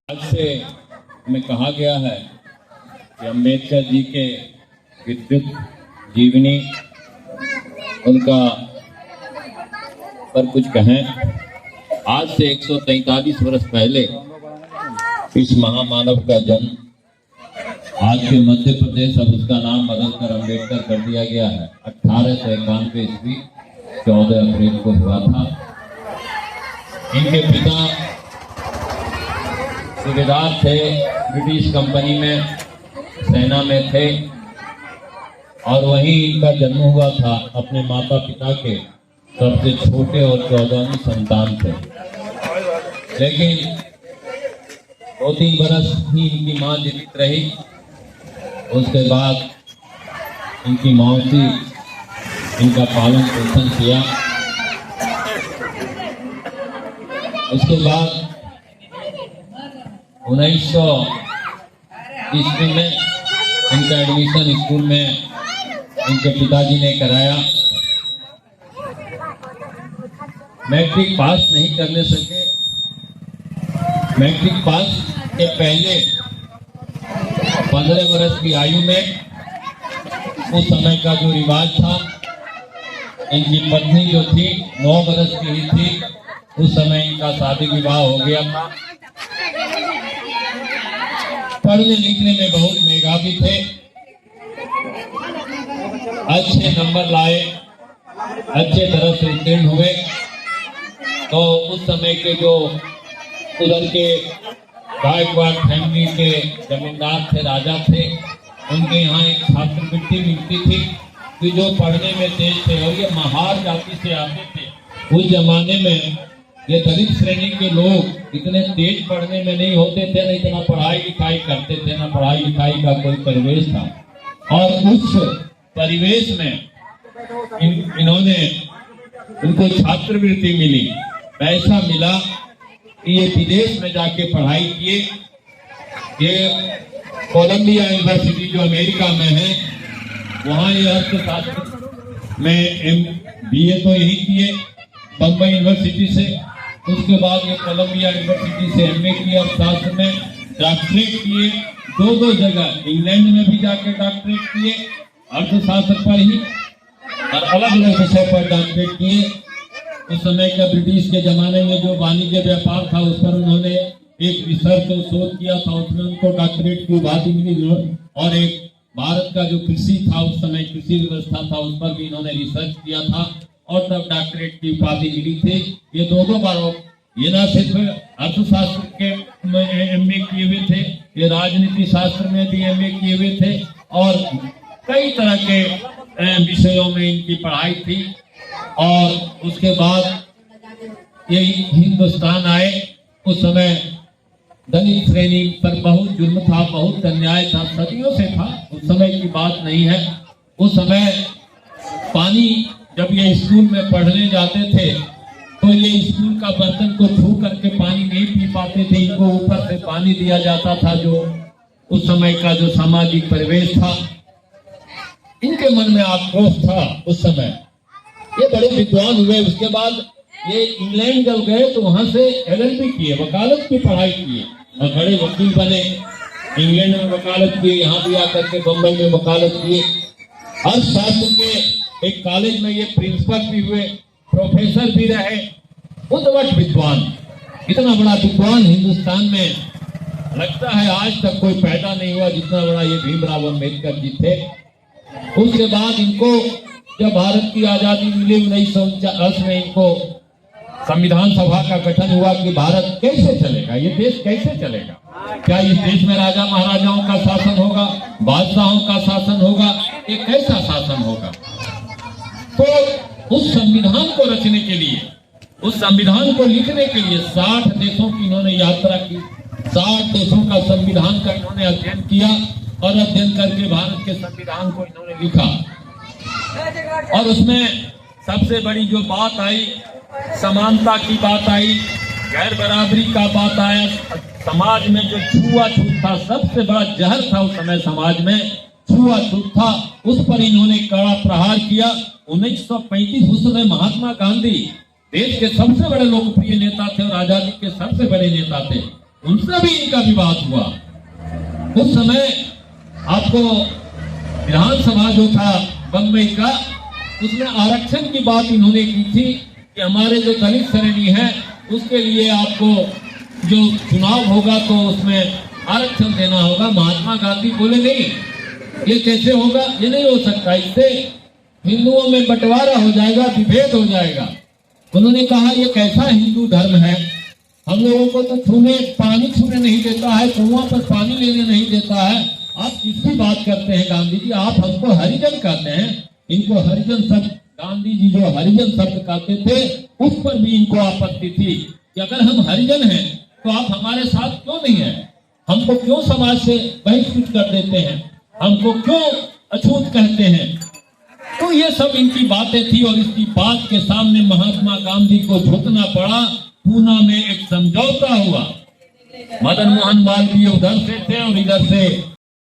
आज से हमें कहा गया है कि अम्बेडकर जी के विद्युत जीवनी उनका पर कुछ कहें। आज से 143 वर्ष पहले इस महामानव का जन्म आज के मध्य प्रदेश, अब उसका नाम बदलकर अम्बेडकर कर दिया गया है, 1891 ईस्वी 14 अप्रैल को हुआ था। इनके पिता सूबेदार थे, ब्रिटिश कंपनी में सेना में थे और वहीं इनका जन्म हुआ था। अपने माता पिता के सबसे छोटे और 14वीं संतान थे। लेकिन 2-3 बरस ही इनकी मां जीवित रही। उसके बाद इनकी मौसी इनका पालन पोषण किया। उसके बाद 1900 ईस्वी में इनका एडमिशन स्कूल में इनके पिताजी ने कराया। मैट्रिक पास नहीं करने सके। मैट्रिक पास के पहले 15 वर्ष की आयु में उस समय का जो रिवाज था, इनकी पत्नी जो थी 9 वर्ष की ही थी, उस समय इनका शादी विवाह हो गया था। पढ़ने लिखने में बहुत मेधावी थे, अच्छे नंबर लाए, अच्छे तरह से उत्तीर्ण हुए। तो उस समय के जो उधर के गायकवाड़ फैमिली के जमींदार थे, राजा थे, उनके यहाँ एक छात्रवृत्ति मिलती थी कि जो पढ़ने में तेज थे और ये महार जाति से आते थे। उस जमाने में ये दलित श्रेणी के लोग इतने तेज पढ़ने में नहीं होते थे, न इतना पढ़ाई लिखाई करते थे, न पढ़ाई लिखाई का कोई परिवेश था। और उस परिवेश में इन्होंने उनको छात्रवृत्ति मिली, पैसा मिला कि ये विदेश में जाके पढ़ाई किए। ये कोलंबिया यूनिवर्सिटी जो अमेरिका में है, वहाँ ये अर्थशास्त्र में BA तो यही किए बम्बई यूनिवर्सिटी से। उसके बाद ये कोलंबिया यूनिवर्सिटी से MA किया अर्थशास्त्र में, डॉक्टरेट किए 2 जगह, इंग्लैंड में भी जाके डॉक्टरेट किए अर्थशास्त्र पर ही, और अलग अलग विषय पर डॉक्टरेट किए। उस समय का ब्रिटिश के जमाने में जो वाणिज्य व्यापार था, उस पर उन्होंने एक रिसर्च और शोध किया था, उसमें उनको डॉक्टरेट की उपाधि मिली। और एक भारत का जो कृषि था, उस समय कृषि व्यवस्था था, उस पर भी इन्होंने रिसर्च किया था और तब डॉक्टरेट की उपाधि मिली थी। ये 2 बार ये ना सिर्फ अर्थशास्त्र के MA किए हुए थे, ये राजनीति शास्त्र में भी MA किए हुए थे और कई तरह के विषयों में इनकी पढ़ाई थी। और उसके बाद ये हिंदुस्तान आए। उस समय दलित श्रेणी पर बहुत जुल्म था, बहुत अन्याय था, सदियों से था, उस समय की बात नहीं है। उस समय पानी, जब ये स्कूल में पढ़ने जाते थे तो ये स्कूल का बर्तन को छू करके पानी नहीं पी पाते थे, इनको ऊपर से पानी दिया जाता था। जो उस समय का जो सामाजिक परिवेश था, इनके मन में आक्रोश था उस समय। ये बड़े विद्वान हुए। उसके बाद ये इंग्लैंड जब गए तो वहां से LLB किए, वकालत की पढ़ाई किए और बड़े वकील बने। इंग्लैंड में वकालत किए, यहाँ भी आकर के बम्बई में वकालत किए। अर्थशास्त्र के एक कॉलेज में ये प्रिंसिपल भी हुए, प्रोफेसर भी रहे। उद्भट विद्वान, इतना बड़ा विद्वान हिंदुस्तान में लगता है आज तक कोई पैदा नहीं हुआ जितना बड़ा ये भीमराव अम्बेडकर जी थे। उसके बाद इनको जब भारत की आजादी मिली 1949 में, इनको संविधान सभा का गठन हुआ कि भारत कैसे चलेगा, ये देश कैसे चलेगा, क्या इस देश में राजा महाराजाओं का शासन होगा, बादशाहों का शासन होगा, ये कैसा शासन होगा। तो उस संविधान को रचने के लिए, उस संविधान को लिखने के लिए 60 देशों की इन्होंने यात्रा की। 60 देशों का संविधान का इन्होंने अध्ययन किया और अध्ययन करके भारत के संविधान को इन्होंने लिखा। और उसमें सबसे बड़ी जो बात आई, समानता की बात आई, गैर बराबरी का बात आया। समाज में जो छुआछूत था, सबसे बड़ा जहर था उस समय समाज में, छुआछूत था, उस पर इन्होंने कड़ा प्रहार किया। 1935 उस समय महात्मा गांधी देश के सबसे बड़े लोकप्रिय नेता थे और आजादी के सबसे बड़े नेता थे। उनसे भी इनका विवाद हुआ। उस समय आपको विधानसभा जो था बम्बई का, उसमें आरक्षण की बात इन्होंने की थी कि हमारे जो दलित श्रेणी है उसके लिए आपको जो चुनाव होगा तो उसमें आरक्षण देना होगा। महात्मा गांधी बोले नहीं, ये कैसे होगा, ये नहीं हो सकता, इससे हिंदुओं में बंटवारा हो जाएगा, विभेद हो जाएगा। उन्होंने कहा ये कैसा हिंदू धर्म है, हम लोगों को तो पानी छूने नहीं देता है, कुआं पर पानी लेने नहीं देता है, आप किसकी बात करते हैं गांधी जी, आप हमको हरिजन कहते हैं। इनको हरिजन शब्द, गांधी जी जो हरिजन शब्द कहते थे उस पर भी इनको आपत्ति थी कि अगर हम हरिजन हैं तो आप हमारे साथ क्यों नहीं है, हमको क्यों समाज से बहिष्कृत कर देते हैं, हमको क्यों अछूत कहते हैं। तो ये सब इनकी बातें थी और इसकी बात के सामने महात्मा गांधी को झुकना पड़ा। पूना में एक समझौता हुआ, मदन मोहन मालवीय उधर से थे और इधर से